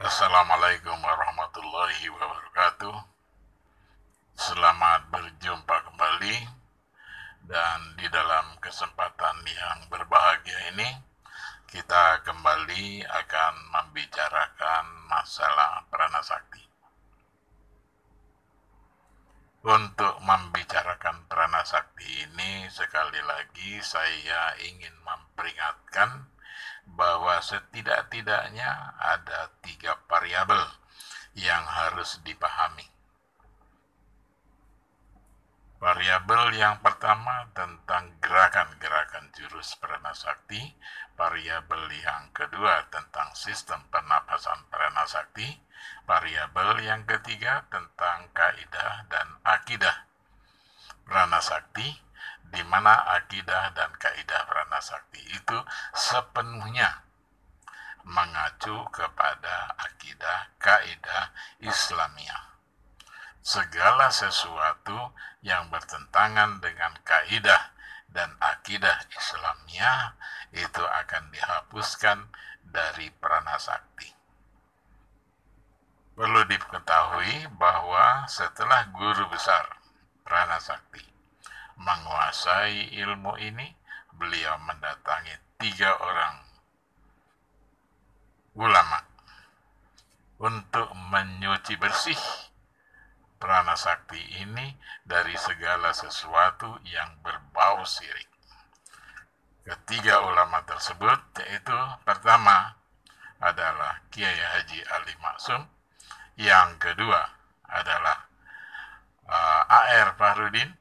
Assalamualaikum warahmatullahi wabarakatuh. Selamat berjumpa kembali, dan di dalam kesempatan yang berbahagia ini kita kembali akan membicarakan masalah pranasakti. Untuk membicarakan pranasakti ini, sekali lagi saya ingin memperingatkan bahwa setidak-tidaknya ada 3 variabel yang harus dipahami. Variabel yang pertama tentang gerakan-gerakan jurus pranasakti, variabel yang kedua tentang sistem pernapasan pranasakti, variabel yang ketiga tentang kaidah dan akidah pranasakti, di mana akidah dan kaidah pranasakti itu sepenuhnya mengacu kepada akidah kaidah Islamiyah. Segala sesuatu yang bertentangan dengan kaidah dan akidah Islamiyah itu akan dihapuskan dari pranasakti. Perlu diketahui bahwa setelah guru besar pranasakti menguasai ilmu ini, beliau mendatangi 3 orang ulama untuk menyuci bersih pranasakti ini dari segala sesuatu yang berbau syirik. Ketiga ulama tersebut yaitu pertama adalah Kiai Haji Ali Maksum, yang kedua adalah A.R. Fahrudin.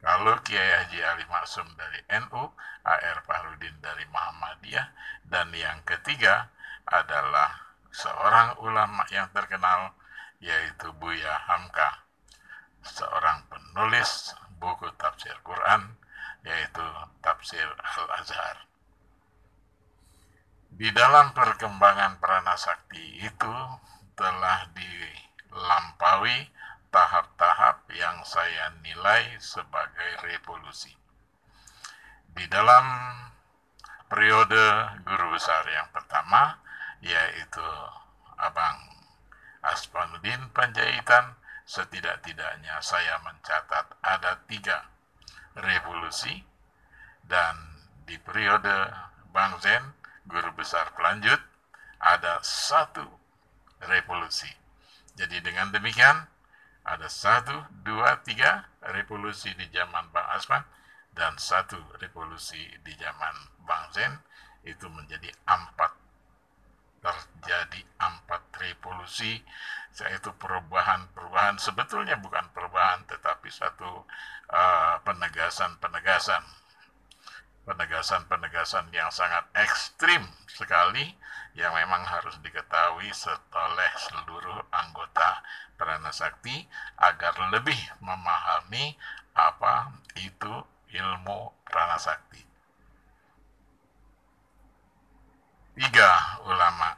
Kalau Kiai Haji Ali Maksum dari NU, A.R. Fahrudin dari Muhammadiyah, dan yang ketiga adalah seorang ulama yang terkenal yaitu Buya Hamka, seorang penulis buku tafsir Quran yaitu Tafsir Al-Azhar. Di dalam perkembangan pranasakti itu telah dilampaui tahap-tahap yang saya nilai sebagai revolusi. Di dalam periode guru besar yang pertama, yaitu Abang Aspanuddin Panjaitan, setidak-tidaknya saya mencatat ada 3 revolusi, dan di periode Bang Zen, guru besar pelanjut, ada 1 revolusi. Jadi dengan demikian, ada 1, 2, 3 revolusi di zaman Bang Asman, dan 1 revolusi di zaman Bang Zen, itu menjadi 4. Terjadi 4 revolusi, yaitu perubahan sebetulnya bukan perubahan, tetapi satu penegasan yang sangat ekstrim sekali, yang memang harus diketahui oleh seluruh anggota pranasakti agar lebih memahami apa itu ilmu pranasakti. 3 ulama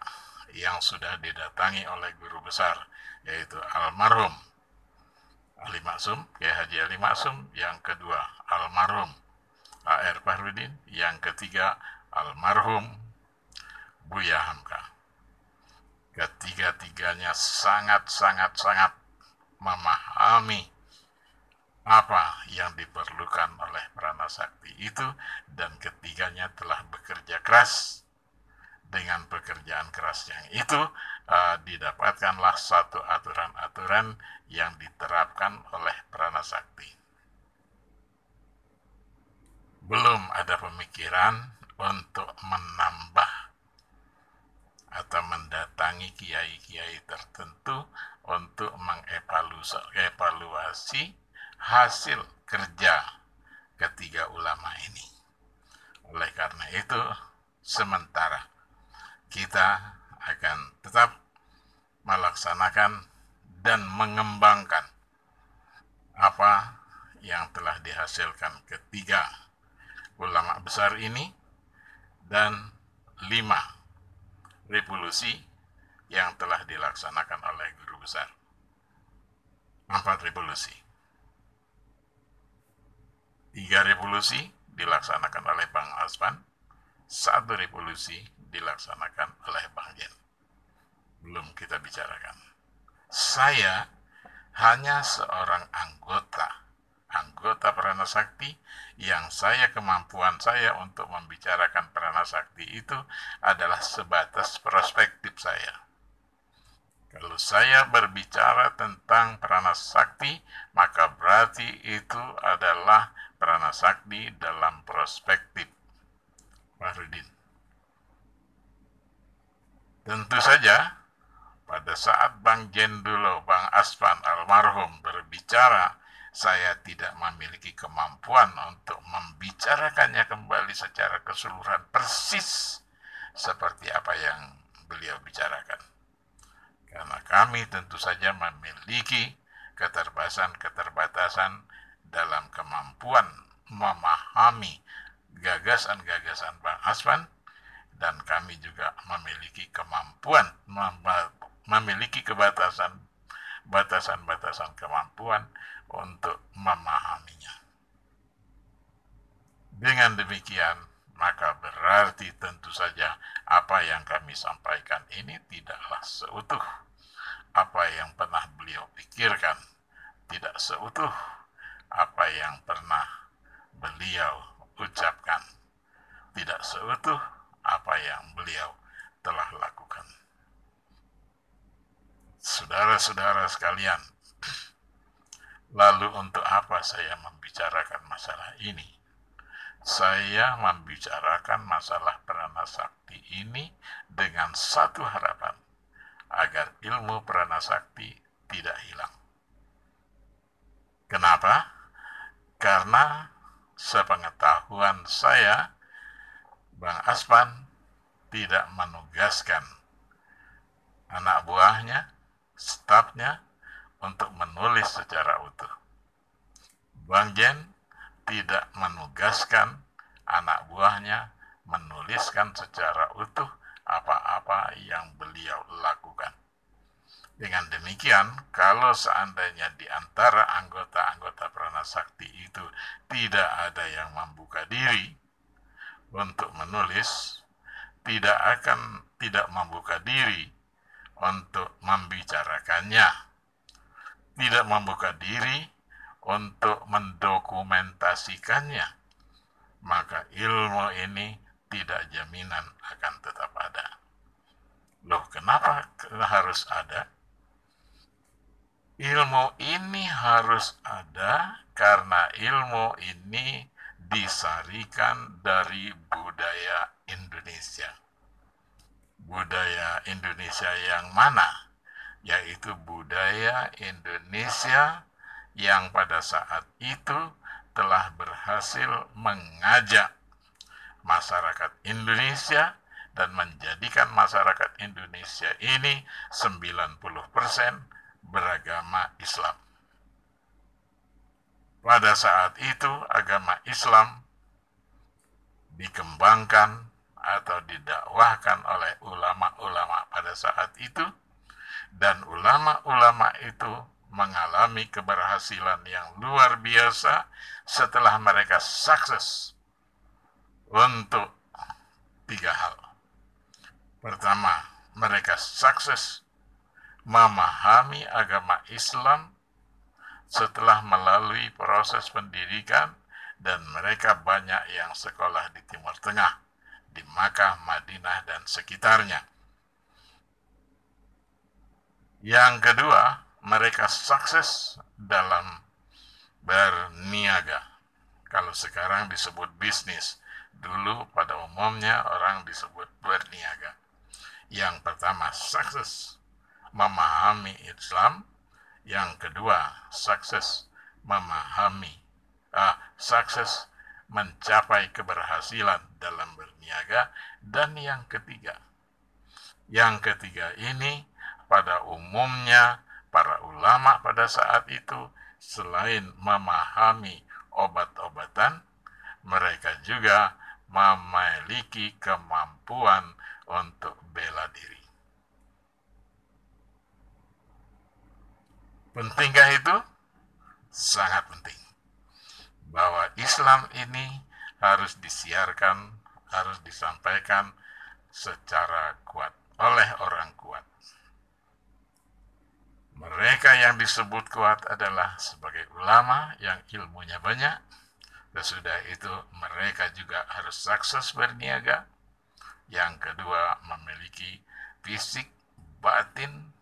yang sudah didatangi oleh guru besar, yaitu almarhum Ali Maksum, Kiai Haji Ali Maksum, yang kedua almarhum A.R. Fahrudin, yang ketiga almarhum Buya Hamka. Ketiga-tiganya sangat memahami apa yang diperlukan oleh pranasakti itu, dan ketiganya telah bekerja keras. Dengan pekerjaan keras yang itu didapatkanlah satu aturan-aturan yang diterapkan oleh pranasakti. Belum ada pemikiran untuk menambah atau mendatangi kiai-kiai tertentu untuk mengevaluasi hasil kerja ketiga ulama ini. Oleh karena itu, sementara kita akan tetap melaksanakan dan mengembangkan apa yang telah dihasilkan ketiga ulama besar ini, dan 5 revolusi yang telah dilaksanakan oleh guru besar. 4 revolusi. 3 revolusi dilaksanakan oleh Bang Aspan, 1 revolusi dilaksanakan oleh Bang Jen. belum kita bicarakan. Saya hanya seorang anggota Pranasakti yang kemampuan saya untuk membicarakan Pranasakti itu adalah sebatas perspektif saya. Kalau saya berbicara tentang Pranasakti, maka berarti itu adalah Pranasakti dalam perspektif Fahrudin. Tentu saja, pada saat Bang Jendulo, Bang Asvan almarhum berbicara, saya tidak memiliki kemampuan untuk membicarakannya kembali secara keseluruhan persis seperti apa yang beliau bicarakan. Karena kami tentu saja memiliki keterbatasan dalam kemampuan memahami gagasan-gagasan Bang Asvan, dan kami juga memiliki kemampuan, memiliki batasan-batasan kemampuan untuk memahaminya. Dengan demikian, maka berarti tentu saja apa yang kami sampaikan ini tidaklah seutuh. Apa yang pernah beliau pikirkan tidak seutuh apa yang pernah beliau ucapkan, tidak seutuh apa yang beliau telah lakukan. Saudara-saudara sekalian, lalu untuk apa saya membicarakan masalah ini? Saya membicarakan masalah Pranasakti ini dengan satu harapan, agar ilmu Pranasakti tidak hilang. Kenapa? Karena sepengetahuan saya, Bang Asvan tidak menugaskan anak buahnya, stafnya, untuk menulis secara utuh. Bang Jen tidak menugaskan anak buahnya menuliskan secara utuh apa-apa yang beliau lakukan. Dengan demikian, kalau seandainya di antara anggota-anggota Pranasakti itu tidak ada yang membuka diri untuk menulis, tidak membuka diri untuk membicarakannya, tidak membuka diri untuk mendokumentasikannya, maka ilmu ini tidak jaminan akan tetap ada. Loh, kenapa harus ada? Ilmu ini harus ada karena ilmu ini disarikan dari budaya Indonesia. Budaya Indonesia yang mana? Yaitu budaya Indonesia yang pada saat itu telah berhasil mengajak masyarakat Indonesia dan menjadikan masyarakat Indonesia ini 90% beragama Islam. Pada saat itu agama Islam dikembangkan atau didakwahkan oleh ulama-ulama pada saat itu, dan ulama-ulama itu mengalami keberhasilan yang luar biasa setelah mereka sukses untuk 3 hal. Pertama, mereka sukses memahami agama Islam setelah melalui proses pendidikan, dan mereka banyak yang sekolah di Timur Tengah, di Makkah, Madinah, dan sekitarnya. Yang kedua, mereka sukses dalam berniaga. Kalau sekarang disebut bisnis, dulu pada umumnya orang disebut berniaga. Yang pertama, sukses memahami Islam. Yang kedua, sukses sukses mencapai keberhasilan dalam berniaga. Dan yang ketiga ini pada umumnya para ulama pada saat itu selain memahami obat-obatan, mereka juga memiliki kemampuan untuk bela diri. Pentingkah itu? Sangat penting. Bahwa Islam ini harus disiarkan, harus disampaikan secara kuat oleh orang kuat. yang disebut kuat adalah sebagai ulama yang ilmunya banyak. Sesudah itu mereka juga harus sukses berniaga. Yang kedua, memiliki fisik, batin,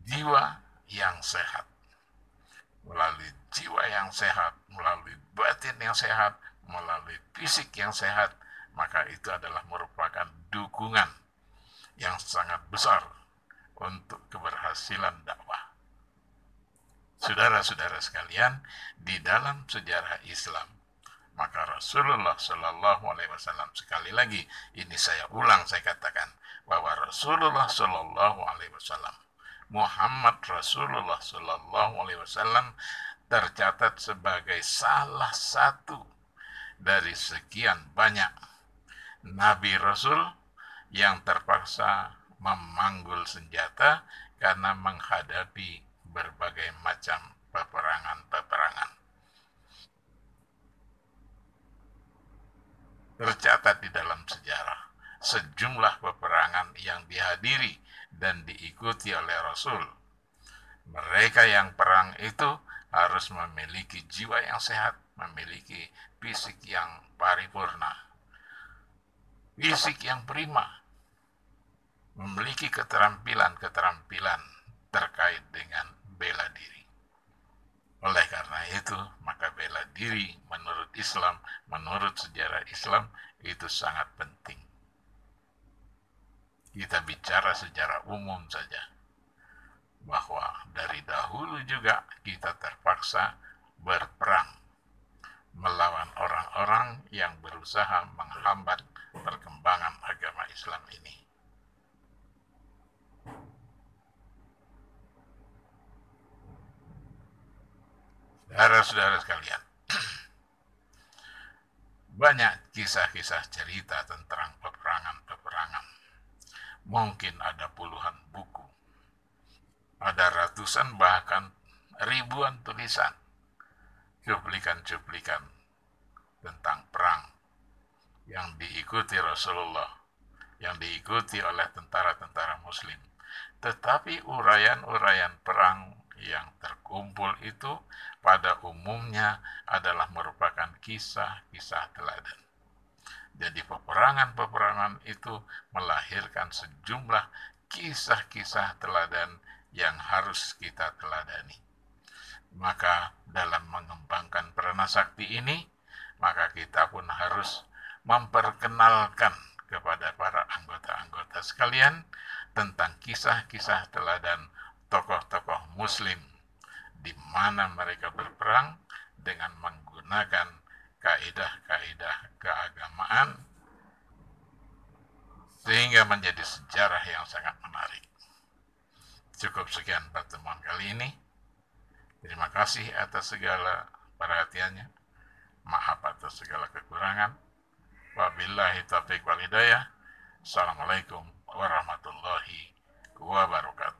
jiwa yang sehat. Melalui jiwa yang sehat, melalui batin yang sehat, melalui fisik yang sehat, maka itu adalah merupakan dukungan yang sangat besar untuk keberhasilan dakwah. Saudara-saudara sekalian, di dalam sejarah Islam, maka Rasulullah Shallallahu Alaihi Wasallam, sekali lagi ini saya ulang, saya katakan bahwa Rasulullah Shallallahu Alaihi Wasallam, Muhammad Rasulullah Shallallahu Alaihi Wasallam tercatat sebagai salah satu dari sekian banyak Nabi Rasul yang terpaksa memanggul senjata karena menghadapi berbagai macam peperangan-peperangan. Tercatat di dalam sejarah sejumlah peperangan yang dihadiri dan diikuti oleh Rasul. Mereka yang perang itu harus memiliki jiwa yang sehat, memiliki fisik yang paripurna, fisik yang prima, memiliki keterampilan-keterampilan terkait dengan bela diri. Oleh karena itu, maka bela diri menurut Islam, menurut sejarah Islam, itu sangat penting. Kita bicara secara umum saja, bahwa dari dahulu juga kita terpaksa berperang melawan orang-orang yang berusaha menghambat perkembangan agama Islam ini. Saudara-saudara sekalian, banyak kisah-kisah cerita tentang peperangan-peperangan. Mungkin ada puluhan buku, ada ratusan bahkan ribuan tulisan, cuplikan-cuplikan tentang perang yang diikuti Rasulullah, yang diikuti oleh tentara-tentara Muslim. Tetapi uraian-uraian perang yang terkumpul itu pada umumnya adalah merupakan kisah-kisah teladan. Jadi peperangan-peperangan itu melahirkan sejumlah kisah-kisah teladan yang harus kita teladani. Maka dalam mengembangkan Peranasakti ini, maka kita pun harus memperkenalkan kepada para anggota-anggota sekalian tentang kisah-kisah teladan tokoh-tokoh Muslim di mana mereka berperang dengan menggunakan kaidah-kaidah keagamaan sehingga menjadi sejarah yang sangat menarik. Cukup sekian pertemuan kali ini. Terima kasih atas segala perhatiannya. Maaf atas segala kekurangan. Wabillahi taufiq wal hidayah. Assalamualaikum warahmatullahi wabarakatuh.